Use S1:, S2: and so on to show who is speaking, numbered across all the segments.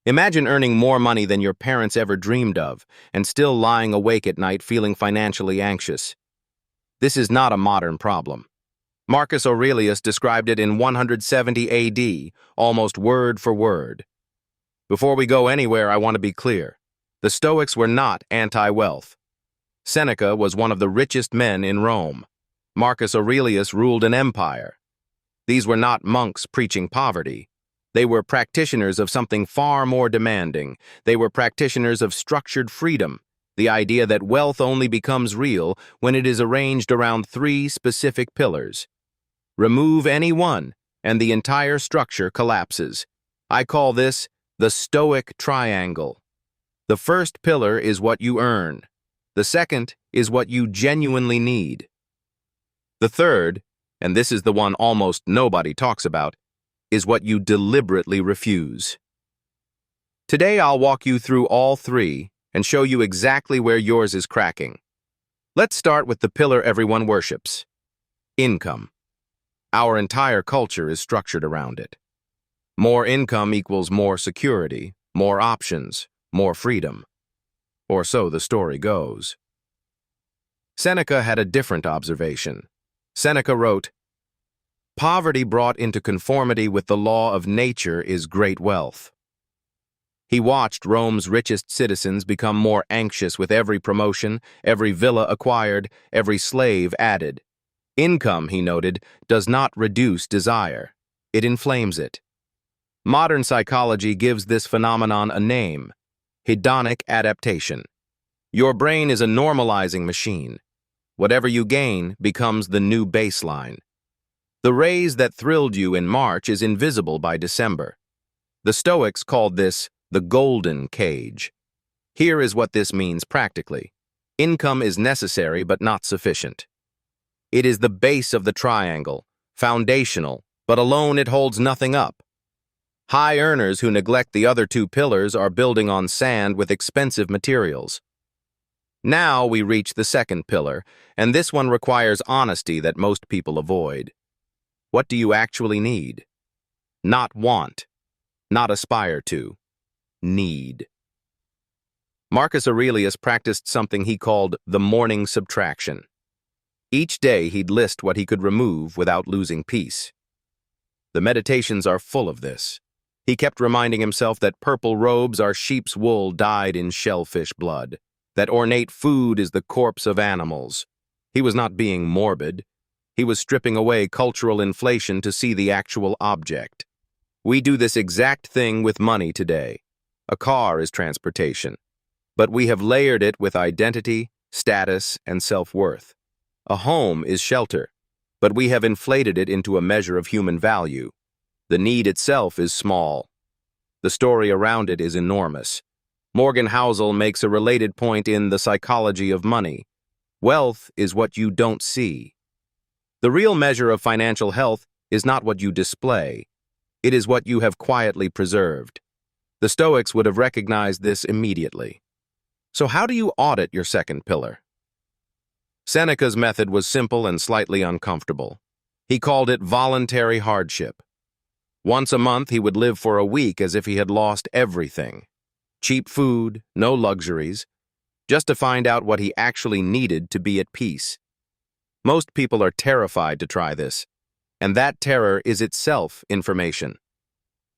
S1: Imagine earning more money than your parents ever dreamed of, and still lying awake at night feeling financially anxious. This is not a modern problem. Marcus Aurelius described it in 170 AD, almost word for word. Before we go anywhere, I want to be clear. The Stoics were not anti-wealth. Seneca was one of the richest men in Rome. Marcus Aurelius ruled an empire. These were not monks preaching poverty. They were practitioners of something far more demanding. They were practitioners of structured freedom, the idea that wealth only becomes real when it is arranged around three specific pillars. Remove any one, and the entire structure collapses. I call this the Stoic Triangle. The first pillar is what you earn. The second is what you genuinely need. The third, and this is the one almost nobody talks about, is what you deliberately refuse. Today I'll walk you through all three and show you exactly where yours is cracking. Let's start with the pillar everyone worships: income. Our entire culture is structured around it. More income equals more security, more options, more freedom. Or so the story goes. Seneca had a different observation. Seneca wrote, "Poverty brought into conformity with the law of nature is great wealth." He watched Rome's richest citizens become more anxious with every promotion, every villa acquired, every slave added. Income, he noted, does not reduce desire. It inflames it. Modern psychology gives this phenomenon a name: hedonic adaptation. Your brain is a normalizing machine. Whatever you gain becomes the new baseline. The raise that thrilled you in March is invisible by December. The Stoics called this the golden cage. Here is what this means practically. Income is necessary but not sufficient. It is the base of the triangle, foundational, but alone it holds nothing up. High earners who neglect the other two pillars are building on sand with expensive materials. Now we reach the second pillar, and this one requires honesty that most people avoid. What do you actually need? Not want, not aspire to, need. Marcus Aurelius practiced something he called the morning subtraction. Each day he'd list what he could remove without losing peace. The meditations are full of this. He kept reminding himself that purple robes are sheep's wool dyed in shellfish blood, that ornate food is the corpse of animals. He was not being morbid. He was stripping away cultural inflation to see the actual object. We do this exact thing with money today. A car is transportation, but we have layered it with identity, status, and self-worth. A home is shelter, but we have inflated it into a measure of human value. The need itself is small. The story around it is enormous. Morgan Housel makes a related point in The Psychology of Money. Wealth is what you don't see. The real measure of financial health is not what you display. It is what you have quietly preserved. The Stoics would have recognized this immediately. So how do you audit your second pillar? Seneca's method was simple and slightly uncomfortable. He called it voluntary hardship. Once a month, he would live for a week as if he had lost everything. Cheap food, no luxuries, just to find out what he actually needed to be at peace. Most people are terrified to try this, and that terror is itself information.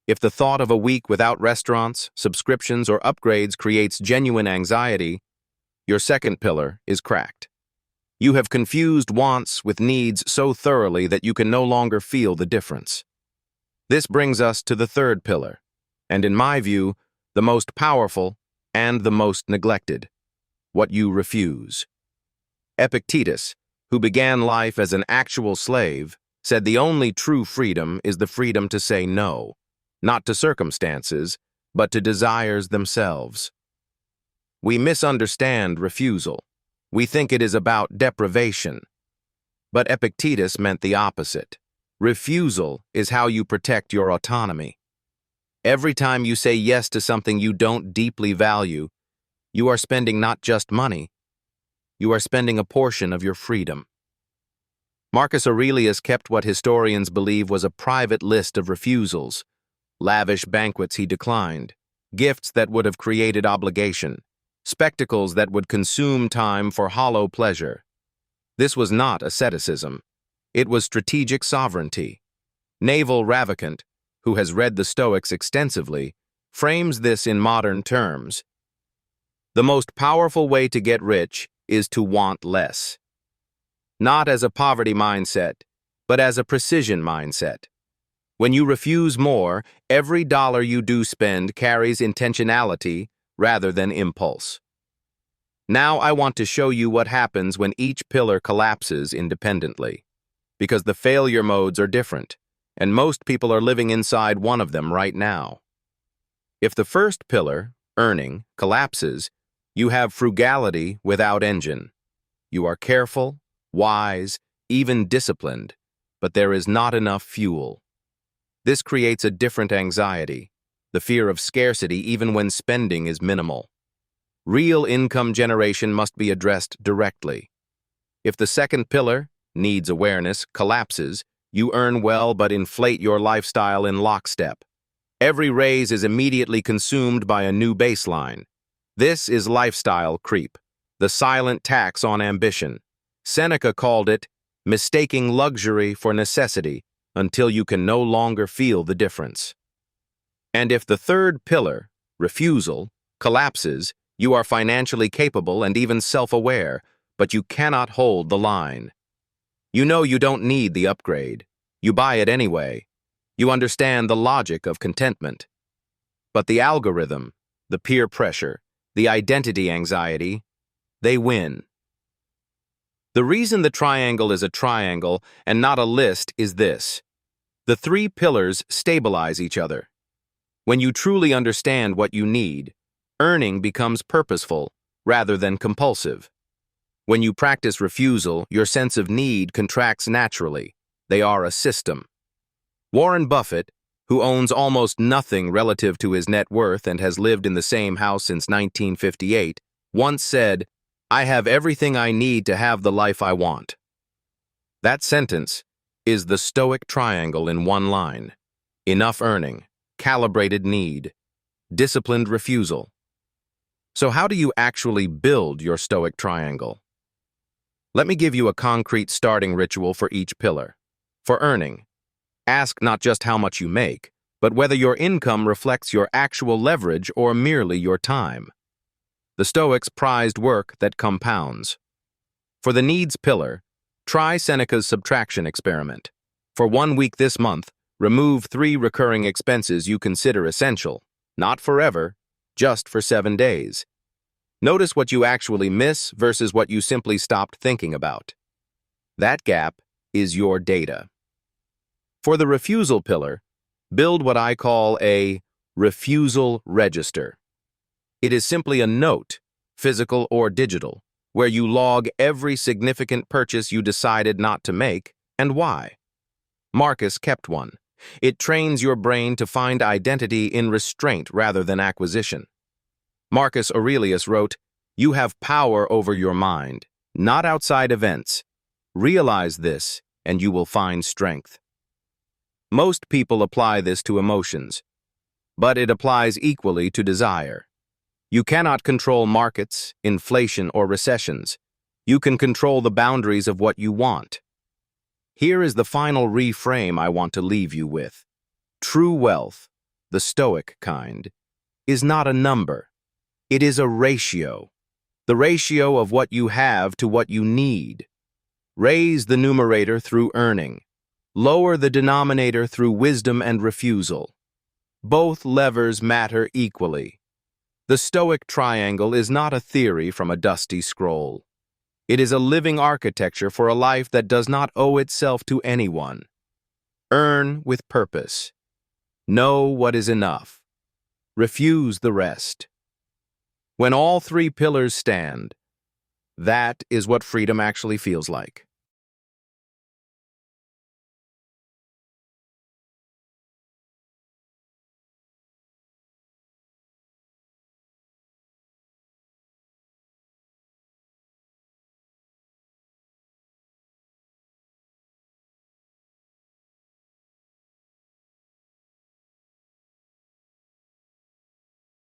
S1: If the thought of a week without restaurants, subscriptions, or upgrades creates genuine anxiety, your second pillar is cracked. You have confused wants with needs so thoroughly that you can no longer feel the difference. This brings us to the third pillar, and in my view, the most powerful and the most neglected: what you refuse. Epictetus, who began life as an actual slave, said the only true freedom is the freedom to say no, not to circumstances, but to desires themselves. We misunderstand refusal. We think it is about deprivation. But Epictetus meant the opposite. Refusal is how you protect your autonomy. Every time you say yes to something you don't deeply value, you are spending not just money, you are spending a portion of your freedom. Marcus Aurelius kept what historians believe was a private list of refusals, lavish banquets he declined, gifts that would have created obligation, spectacles that would consume time for hollow pleasure. This was not asceticism. It was strategic sovereignty. Naval Ravikant, who has read the Stoics extensively, frames this in modern terms. The most powerful way to get rich is to want less. Not as a poverty mindset, but as a precision mindset. When you refuse more, every dollar you do spend carries intentionality rather than impulse. Now I want to show you what happens when each pillar collapses independently, because the failure modes are different, and most people are living inside one of them right now. If the first pillar, earning, collapses, you have frugality without engine. You are careful, wise, even disciplined, but there is not enough fuel. This creates a different anxiety, the fear of scarcity even when spending is minimal. Real income generation must be addressed directly. If the second pillar, needs awareness, collapses, you earn well but inflate your lifestyle in lockstep. Every raise is immediately consumed by a new baseline. This is lifestyle creep, the silent tax on ambition. Seneca called it mistaking luxury for necessity until you can no longer feel the difference. And if the third pillar, refusal, collapses, you are financially capable and even self-aware, but you cannot hold the line. You know you don't need the upgrade. You buy it anyway. You understand the logic of contentment. But the algorithm, the peer pressure, the identity anxiety, they win. The reason the triangle is a triangle and not a list is this. The three pillars stabilize each other. When you truly understand what you need, earning becomes purposeful rather than compulsive. When you practice refusal, your sense of need contracts naturally. They are a system. Warren Buffett, who owns almost nothing relative to his net worth and has lived in the same house since 1958, once said, "I have everything I need to have the life I want." That sentence is the Stoic Triangle in one line. Enough earning, calibrated need, disciplined refusal. So how do you actually build your Stoic Triangle? Let me give you a concrete starting ritual for each pillar. For earning, ask not just how much you make, but whether your income reflects your actual leverage or merely your time. The Stoics prized work that compounds. For the needs pillar, try Seneca's subtraction experiment. For 1 week this month, remove 3 recurring expenses you consider essential, not forever, just for 7 days. Notice what you actually miss versus what you simply stopped thinking about. That gap is your data. For the refusal pillar, build what I call a refusal register. It is simply a note, physical or digital, where you log every significant purchase you decided not to make and why. Marcus kept one. It trains your brain to find identity in restraint rather than acquisition. Marcus Aurelius wrote, "You have power over your mind, not outside events. Realize this, and you will find strength." Most people apply this to emotions, but it applies equally to desire. You cannot control markets, inflation, or recessions. You can control the boundaries of what you want. Here is the final reframe I want to leave you with. True wealth, the Stoic kind, is not a number. It is a ratio. The ratio of what you have to what you need. Raise the numerator through earning. Lower the denominator through wisdom and refusal. Both levers matter equally. The Stoic Triangle is not a theory from a dusty scroll. It is a living architecture for a life that does not owe itself to anyone. Earn with purpose. Know what is enough. Refuse the rest. When all 3 pillars stand, that is what freedom actually feels like.